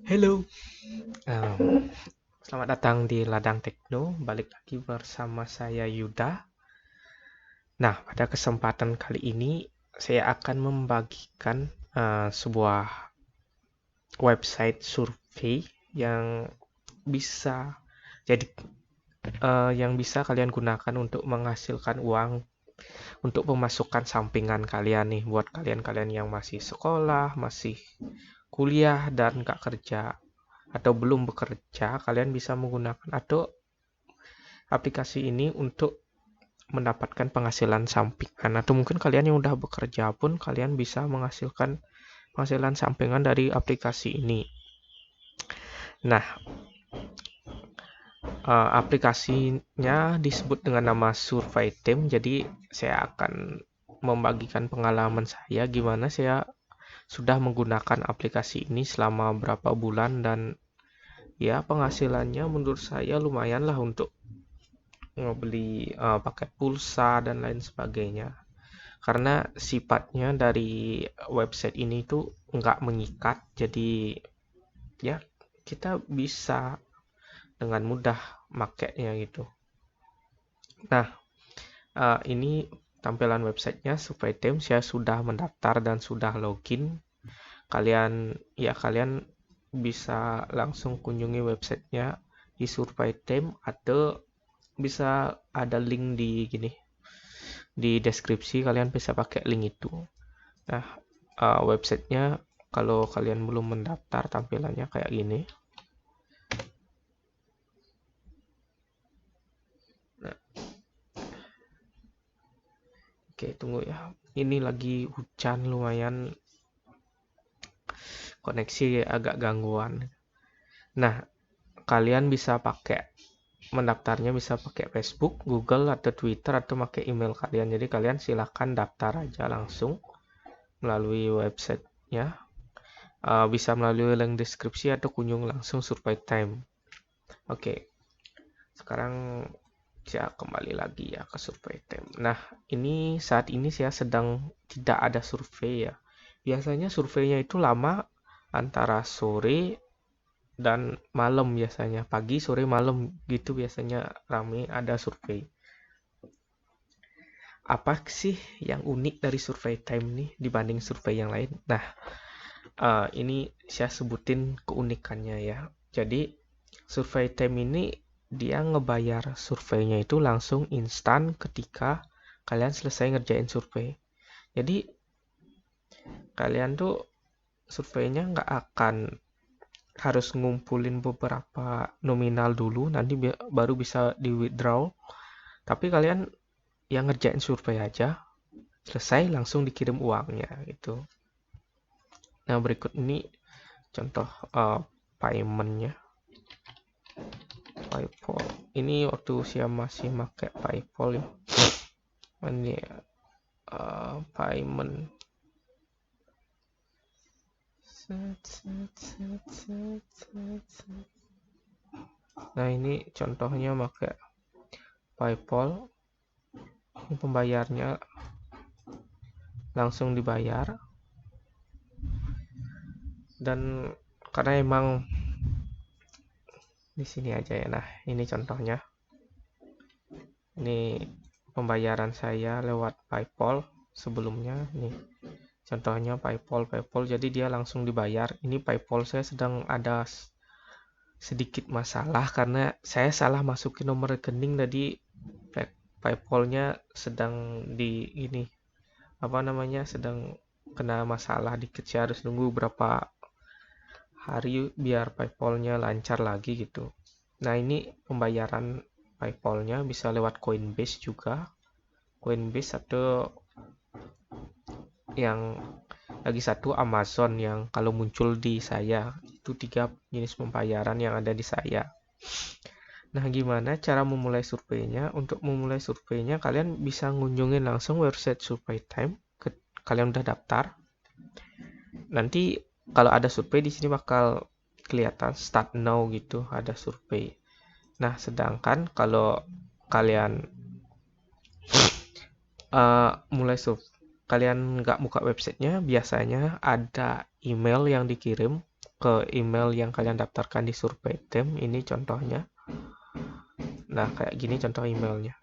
Hello, selamat datang di Ladang Tekno. Balik lagi bersama saya Yuda. Nah, pada kesempatan kali ini saya akan membagikan sebuah website survei yang bisa jadi yang bisa kalian gunakan untuk menghasilkan uang untuk pemasukan sampingan kalian nih, buat kalian-kalian yang masih sekolah, masih kuliah dan nggak kerja atau belum bekerja. Kalian bisa menggunakan atau aplikasi ini untuk mendapatkan penghasilan sampingan, atau mungkin kalian yang udah bekerja pun kalian bisa menghasilkan penghasilan sampingan dari aplikasi ini. Nah, aplikasinya disebut dengan nama Survey Team. Jadi saya akan membagikan pengalaman saya gimana saya sudah menggunakan aplikasi ini selama berapa bulan, dan ya penghasilannya menurut saya lumayan lah untuk ngebeli paket pulsa dan lain sebagainya. Karena sifatnya dari website ini tuh nggak mengikat, jadi ya kita bisa dengan mudah makainya gitu. Nah, ini tampilan websitenya Survey Team. Saya sudah mendaftar dan sudah login. Kalian bisa langsung kunjungi websitenya di Survey Team, atau bisa ada link di deskripsi. Kalian bisa pakai link itu. Nah, websitenya kalau kalian belum mendaftar tampilannya kayak gini. Nah, oke, tunggu ya. Ini lagi hujan, lumayan koneksi agak gangguan. Nah, kalian bisa mendaftarnya bisa pakai Facebook, Google, atau Twitter, atau pakai email kalian. Jadi kalian silahkan daftar aja langsung melalui websitenya. Bisa melalui link deskripsi atau kunjung langsung Survey Time. Oke, sekarang saya kembali lagi ya ke Survey Time. Nah, saat ini saya sedang tidak ada survei ya. Biasanya surveinya itu lama, antara sore dan malam biasanya. Pagi, sore, malam gitu biasanya rame ada survei. Apa sih yang unik dari Survey Time nih dibanding survei yang lain? Nah, ini saya sebutin keunikannya ya. Jadi, Survey Time ini dia ngebayar surveinya itu langsung instan ketika kalian selesai ngerjain survei. Jadi, kalian tuh surveinya nggak akan harus ngumpulin beberapa nominal dulu, nanti baru bisa di withdraw. Tapi kalian yang ngerjain survei aja, selesai langsung dikirim uangnya gitu. Nah, berikut ini contoh paymentnya. PayPal. Ini waktu saya masih pakai PayPal ya. Ini payment. Nah, ini contohnya pakai PayPal. Ini pembayarnya langsung dibayar. Dan karena emang di sini aja ya. Nah, ini contohnya. Ini pembayaran saya lewat PayPal sebelumnya. Nih, contohnya PayPal. Jadi dia langsung dibayar. Ini PayPal saya sedang ada sedikit masalah karena saya salah masukin nomor rekening tadi. PayPal-nya sedang sedang kena masalah dikit. Saya harus nunggu berapa hari biar PayPal-nya lancar lagi gitu. Nah, ini pembayaran PayPal-nya bisa lewat Coinbase juga. Coinbase, atau yang lagi satu Amazon, yang kalau muncul di saya. Itu 3 jenis pembayaran yang ada di saya. Nah, gimana cara memulai surveinya? Untuk memulai surveinya, kalian bisa ngunjungin langsung website Survey Time. Kalian udah daftar. Nanti kalau ada survei di sini bakal kelihatan start now gitu, ada survei. Nah, sedangkan kalau kalian kalian nggak buka websitenya, biasanya ada email yang dikirim ke email yang kalian daftarkan di SurveyTime. Ini contohnya. Nah, kayak gini contoh emailnya.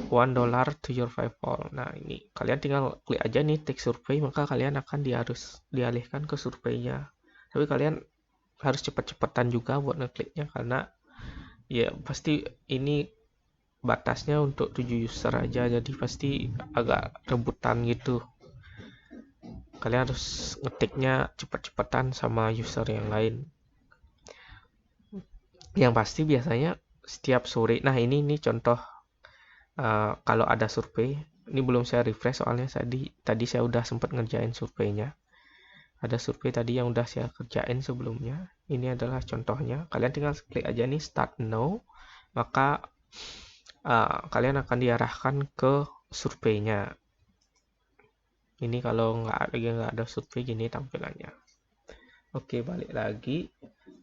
$1 to your PayPal. Nah, ini kalian tinggal klik aja nih tik survei, maka kalian akan harus dialihkan ke surveinya. Tapi kalian harus cepet-cepetan juga buat ngekliknya, karena ya pasti ini batasnya untuk 7 user aja, jadi pasti agak rebutan gitu. Kalian harus ngetiknya cepet-cepetan sama user yang lain. Yang pasti biasanya setiap sore. Nah, ini contoh kalau ada survei. Ini belum saya refresh soalnya tadi saya udah sempat ngerjain surveinya. Ada survei tadi yang udah saya kerjain sebelumnya. Ini adalah contohnya. Kalian tinggal klik aja nih start now, maka kalian akan diarahkan ke surveinya. Ini kalau nggak ada survei, gini tampilannya. Oke, balik lagi.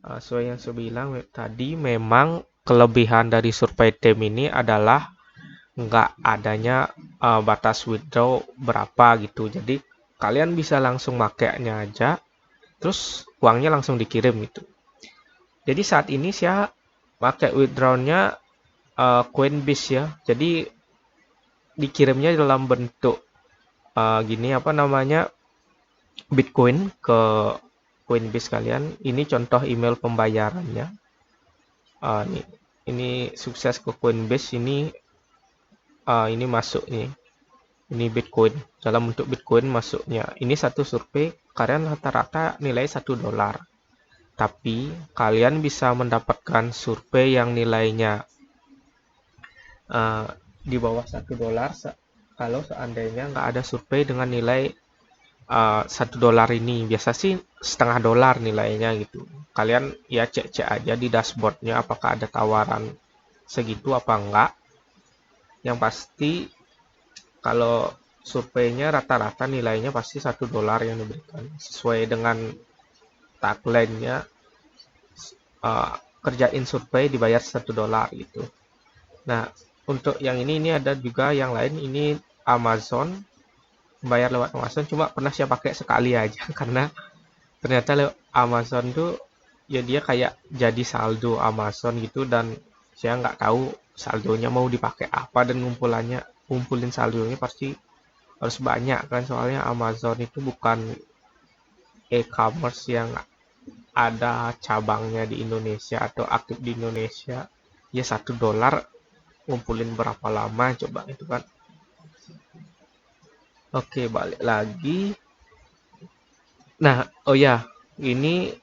Sesuai yang saya bilang tadi, memang kelebihan dari SurveyTime ini adalah nggak adanya batas withdraw berapa gitu. Jadi kalian bisa langsung makainya aja, terus uangnya langsung dikirim gitu. Jadi saat ini saya pakai withdrawnya Coinbase ya. Jadi dikirimnya dalam bentuk gini, apa namanya, Bitcoin ke Coinbase kalian. Ini contoh email pembayarannya. Ini sukses ke Coinbase. Ini masuk nih. Ini Bitcoin, dalam bentuk Bitcoin masuknya. Ini satu survei, kalian rata-rata nilai $1. Tapi kalian bisa mendapatkan survei yang nilainya di bawah $1 kalau seandainya nggak ada survei dengan nilai $1 ini. Biasa sih $0,5 nilainya gitu. Kalian ya cek-cek aja di dashboardnya apakah ada tawaran segitu apa enggak. Yang pasti kalau surveinya rata-rata nilainya pasti $1 yang diberikan, sesuai dengan tagline-nya, kerjain survei dibayar $1 gitu. Nah, untuk yang ini ada juga yang lain. Ini Amazon, bayar lewat Amazon, cuma pernah saya pakai sekali aja karena ternyata lewat Amazon tuh ya dia kayak jadi saldo Amazon gitu, dan saya nggak tahu saldonya mau dipakai apa, dan ngumpulin saldonya pasti harus banyak kan, soalnya Amazon itu bukan e-commerce yang ada cabangnya di Indonesia atau aktif di Indonesia. Ya $1 ngumpulin berapa lama coba itu kan. Oke, balik lagi. Nah, oh ya, ini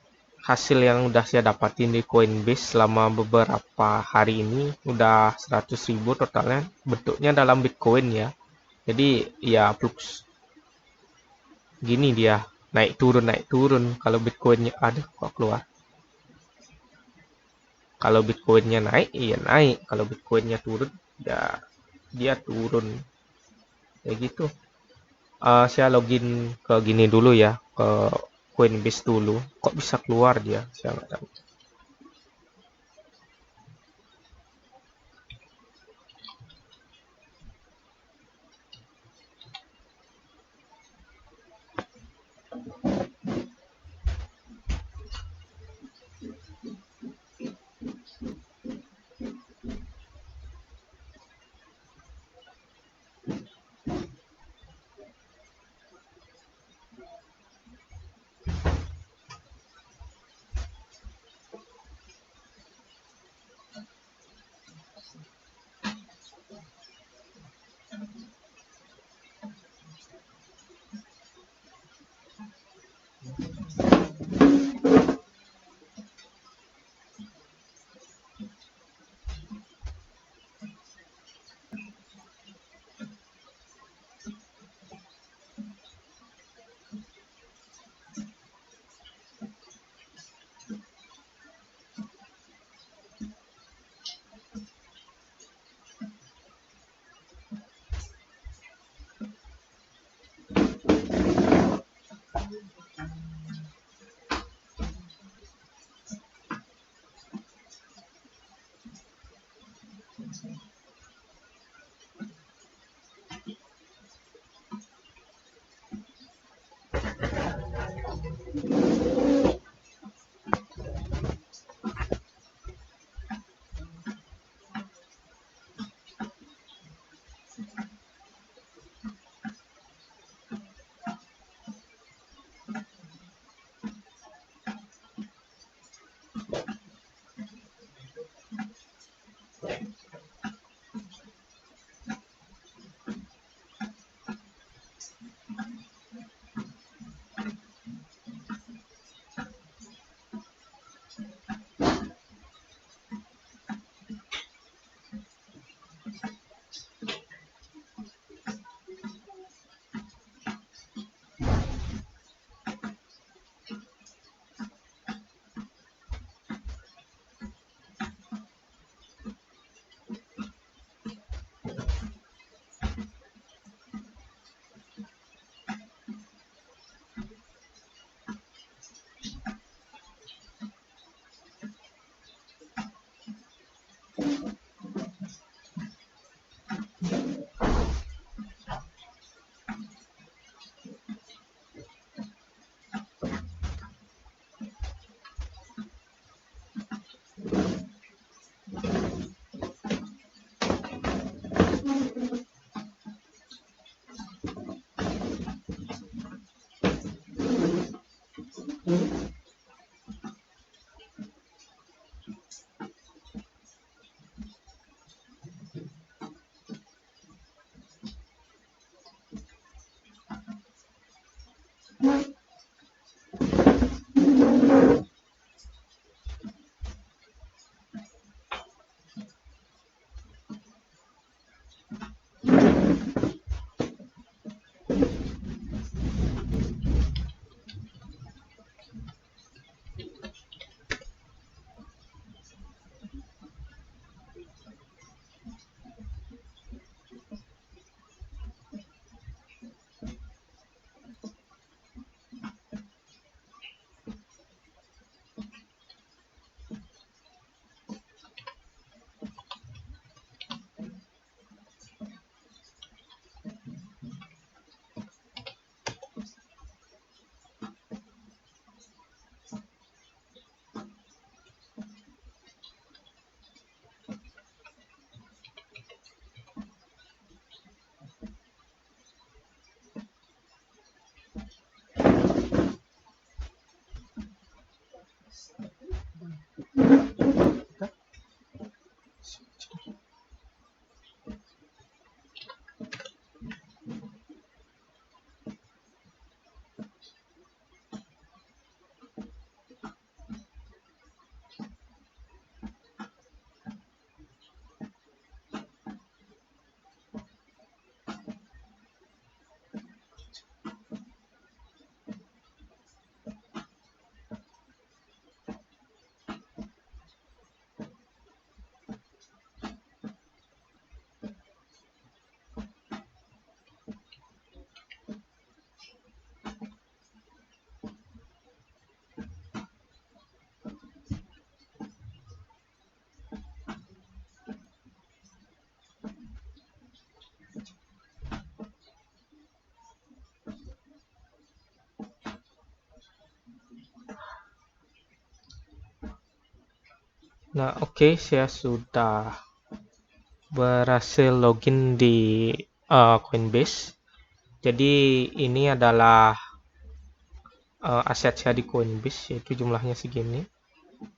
hasil yang udah saya dapatin di Coinbase selama beberapa hari ini. Udah 100.000 totalnya. Bentuknya dalam Bitcoin ya. Jadi ya flux gini dia, naik turun. Kalau Bitcoinnya ada kok keluar. Kalau Bitcoinnya naik, iya naik. Kalau Bitcoinnya turun, ya dia turun. Kayak gitu. Saya login ke gini dulu ya, ke Coinbase dulu. Kok bisa keluar dia? Saya nggak tahu. Nah, oke, saya sudah berhasil login di Coinbase. Jadi ini adalah aset saya di Coinbase, yaitu jumlahnya segini.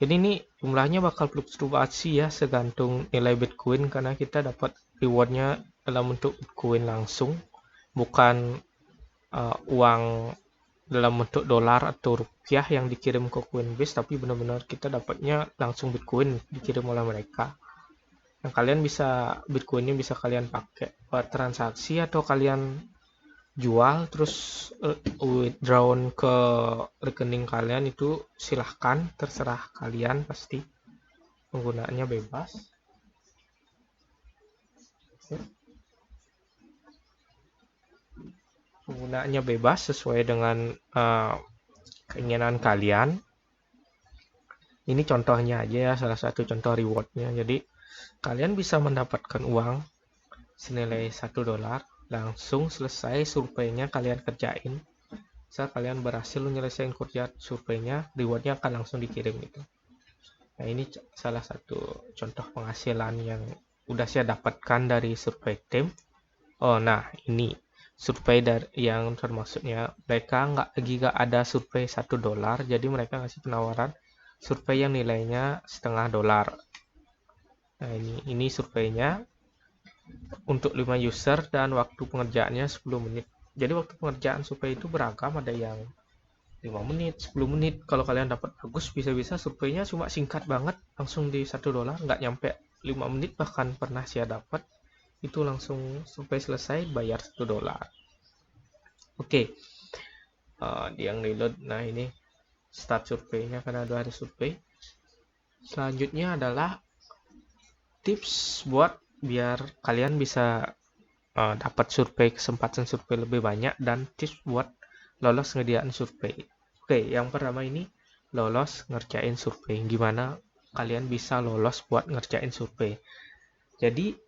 Jadi ini jumlahnya bakal fluktuasi ya, segantung nilai Bitcoin, karena kita dapat rewardnya dalam bentuk Bitcoin langsung, bukan uang dalam bentuk dolar atau rupiah yang dikirim ke Coinbase, tapi benar-benar kita dapatnya langsung Bitcoin dikirim oleh mereka. Yang kalian bisa, Bitcoinnya bisa kalian pakai buat transaksi, atau kalian jual terus withdraw ke rekening kalian, itu silahkan, terserah kalian, pasti penggunaannya bebas. Penggunaannya bebas sesuai dengan keinginan kalian. Ini contohnya aja ya, salah satu contoh rewardnya. Jadi kalian bisa mendapatkan uang senilai $1 langsung selesai surveinya kalian kerjain. Misal kalian berhasil menyelesaikan kerja surveinya, rewardnya akan langsung dikirim gitu. Nah, ini salah satu contoh penghasilan yang udah saya dapatkan dari survei tim. Oh, nah ini survei dari yang termaksudnya mereka nggak ada survei $1, jadi mereka ngasih penawaran survei yang nilainya $0,5. Nah, ini surveinya untuk 5 user dan waktu pengerjaannya 10 menit. Jadi waktu pengerjaan survei itu beragam, ada yang 5 menit, 10 menit. Kalau kalian dapat bagus, bisa-bisa surveinya cuma singkat banget, langsung di $1, nggak nyampe 5 menit, bahkan pernah saya dapat itu langsung survei selesai bayar $1. Oke, dia yang reload. Nah, ini start surveinya karena ada survei. Selanjutnya adalah tips buat biar kalian bisa dapat survei, kesempatan survei lebih banyak, dan tips buat lolos ngediain survei. Oke, yang pertama ini lolos ngerjain survei. Gimana kalian bisa lolos buat ngerjain survei? Jadi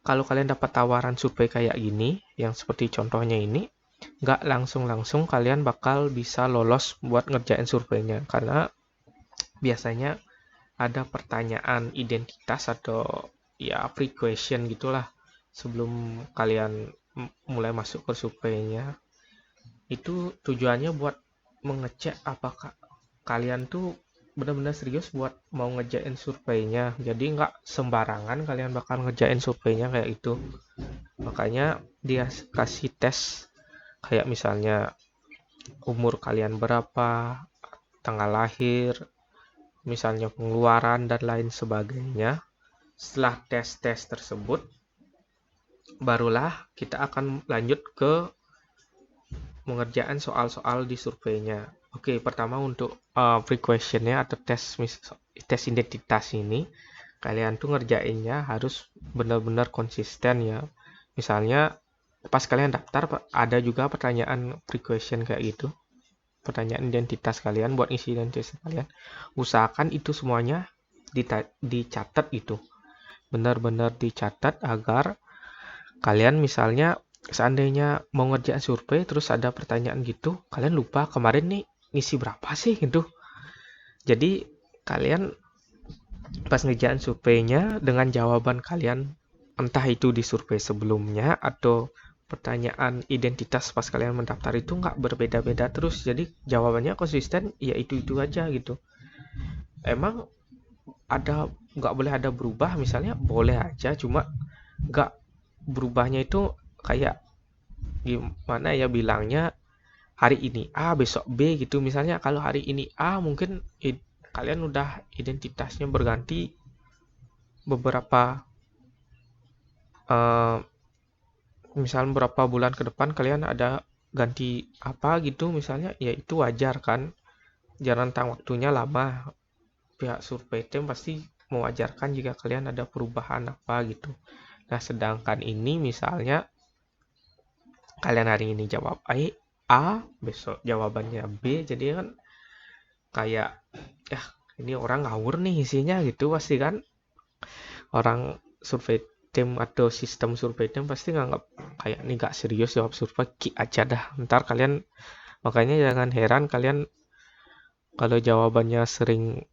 kalau kalian dapat tawaran survei kayak gini, yang seperti contohnya ini, nggak langsung-langsung kalian bakal bisa lolos buat ngerjain surveinya, karena biasanya ada pertanyaan identitas atau ya pre-question gitulah sebelum kalian mulai masuk ke surveinya. Itu tujuannya buat mengecek apakah kalian tuh benar-benar serius buat mau ngerjain surveinya. Jadi nggak sembarangan kalian bakal ngerjain surveinya kayak itu. Makanya dia kasih tes kayak misalnya umur kalian berapa, tanggal lahir, misalnya pengeluaran dan lain sebagainya. Setelah tes-tes tersebut, barulah kita akan lanjut ke mengerjakan soal-soal di surveinya. Oke, pertama untuk free questionnya atau tes identitas ini, kalian tuh ngerjainnya harus benar-benar konsisten ya. Misalnya pas kalian daftar ada juga pertanyaan free question kayak gitu. Pertanyaan identitas kalian buat isi identitas kalian. Usahakan itu semuanya dicatat itu. Benar-benar dicatat agar kalian misalnya seandainya mau ngerjain survei terus ada pertanyaan gitu, kalian lupa kemarin nih ngisi berapa sih gitu. Jadi kalian pas ngerjain surveinya dengan jawaban kalian, entah itu di survei sebelumnya atau pertanyaan identitas pas kalian mendaftar itu nggak berbeda-beda terus. Jadi jawabannya konsisten, ya itu-itu aja gitu. Emang nggak boleh ada berubah, misalnya boleh aja, cuma nggak berubahnya itu kayak gimana ya bilangnya, hari ini A besok B gitu. Misalnya kalau hari ini A mungkin kalian udah identitasnya berganti beberapa eh, misalnya beberapa bulan ke depan kalian ada ganti apa gitu misalnya, ya itu wajar kan, jangan rentang waktunya lama. Pihak survei tim pasti mewajarkan jika kalian ada perubahan apa gitu. Nah sedangkan ini misalnya kalian hari ini jawab A, besok jawabannya B, jadi kan kayak ya ini orang ngawur nih isinya gitu pasti kan. Orang survei tim atau sistem survei tim pasti nganggap kayak ini gak serius jawab survei, kick aja dah. Ntar kalian, makanya jangan heran kalian kalau jawabannya sering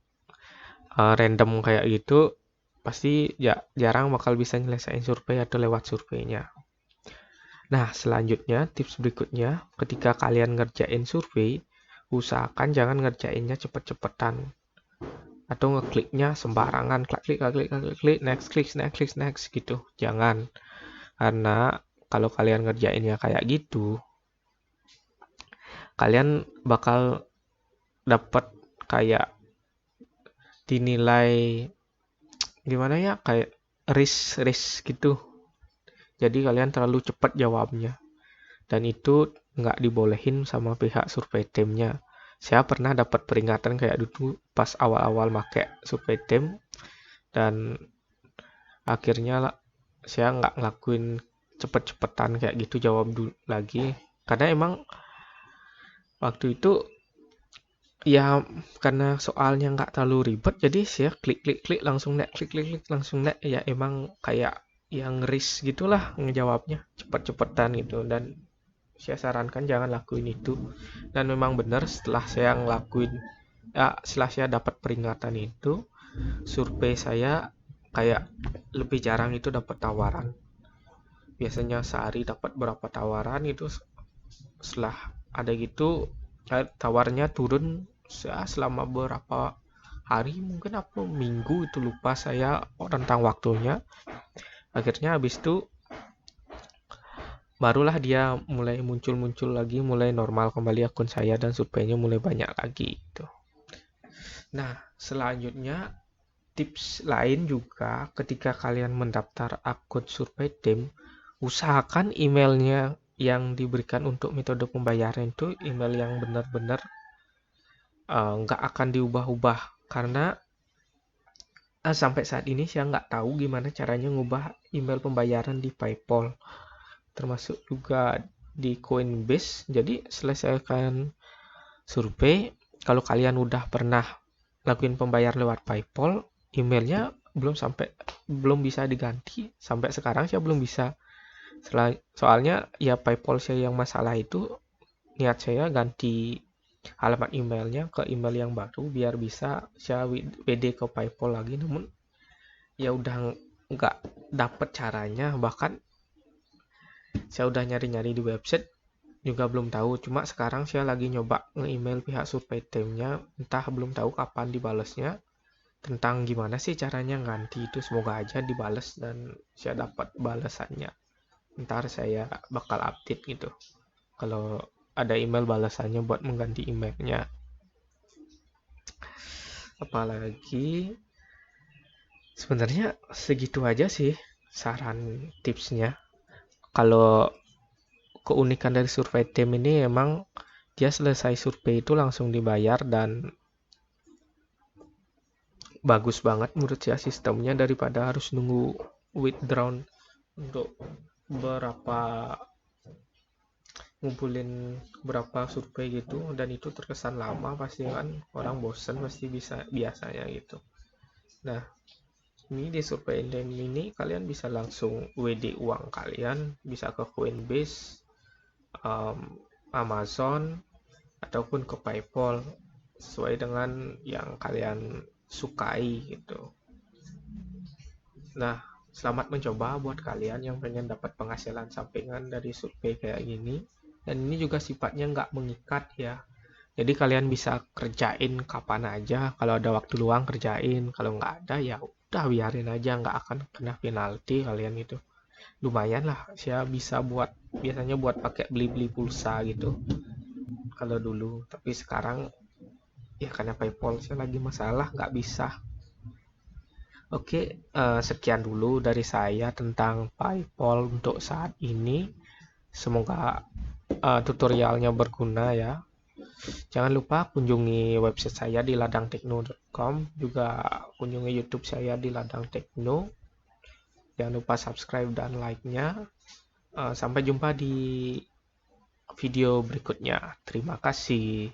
random kayak gitu, pasti ya jarang bakal bisa nyelesain survei atau lewat surveinya. Nah, selanjutnya tips berikutnya, ketika kalian ngerjain survei, usahakan jangan ngerjainnya cepet-cepetan atau ngekliknya sembarangan, klik, next gitu. Jangan. Karena kalau kalian ngerjainnya kayak gitu, kalian bakal dapat kayak dinilai gimana ya, kayak risk gitu. Jadi kalian terlalu cepat jawabnya. Dan itu nggak dibolehin sama pihak survei timnya. Saya pernah dapat peringatan kayak dulu pas awal-awal make survei tim, dan akhirnya saya nggak ngelakuin cepet-cepetan kayak gitu jawab dulu lagi. Karena emang waktu itu ya karena soalnya nggak terlalu ribet, jadi saya klik langsung next, klik langsung next. Ya emang kayak yang risk gitulah ngejawabnya cepet-cepetan gitu, dan saya sarankan jangan lakuin itu. Dan memang benar setelah saya ngelakuin, ya setelah saya dapat peringatan itu, survei saya kayak lebih jarang itu dapat tawaran. Biasanya sehari dapat berapa tawaran itu, setelah ada gitu tawarnya turun selama beberapa hari, mungkin apa minggu itu lupa saya tentang waktunya. Akhirnya habis itu barulah dia mulai muncul lagi, mulai normal kembali akun saya dan surveinya mulai banyak lagi gitu. Nah, selanjutnya tips lain juga ketika kalian mendaftar akun survei tim, usahakan emailnya yang diberikan untuk metode pembayaran itu email yang benar-benar nggak akan diubah-ubah. Karena sampai saat ini saya nggak tahu gimana caranya ngubah email pembayaran di PayPal, termasuk juga di Coinbase. Jadi selesaikan survei, kalau kalian udah pernah lakuin pembayaran lewat PayPal, emailnya belum bisa diganti. Sampai sekarang saya belum bisa. Soalnya ya PayPal saya yang masalah itu, niat saya ganti alamat emailnya ke email yang baru biar bisa saya WD ke PayPal lagi, namun ya udah nggak dapet caranya. Bahkan saya udah nyari-nyari di website, juga belum tahu. Cuma sekarang saya lagi nyoba nge-email pihak survei timnya, entah belum tahu kapan dibalesnya. Tentang gimana sih caranya ganti itu, semoga aja dibales dan saya dapat balasannya. Ntar saya bakal update gitu. Kalau ada email balasannya buat mengganti emailnya. Apalagi sebenarnya segitu aja sih saran tipsnya. Kalau keunikan dari survei tim ini emang dia selesai survei itu langsung dibayar dan bagus banget menurut saya sistemnya daripada harus nunggu withdraw untuk berapa ngumpulin berapa survei gitu, dan itu terkesan lama pasti kan orang bosen pasti bisa biasanya gitu. Nah, ini di survei ini kalian bisa langsung WD uang kalian, bisa ke Coinbase, Amazon, ataupun ke PayPal sesuai dengan yang kalian sukai gitu. Nah, selamat mencoba buat kalian yang pengen dapat penghasilan sampingan dari survei kayak gini. Dan ini juga sifatnya nggak mengikat ya. Jadi kalian bisa kerjain kapan aja. Kalau ada waktu luang kerjain. Kalau nggak ada ya udah biarin aja. Nggak akan kena penalti kalian itu. Lumayan lah. Saya bisa biasanya buat pakai beli-beli pulsa gitu. Kalau dulu. Tapi sekarang ya karena PayPal saya lagi masalah nggak bisa. Oke, sekian dulu dari saya tentang PayPal untuk saat ini. Semoga tutorialnya berguna ya. Jangan lupa kunjungi website saya di ladangtekno.com, juga kunjungi YouTube saya di Ladang Tekno. Jangan lupa subscribe dan like-nya. Sampai jumpa di video berikutnya. Terima kasih.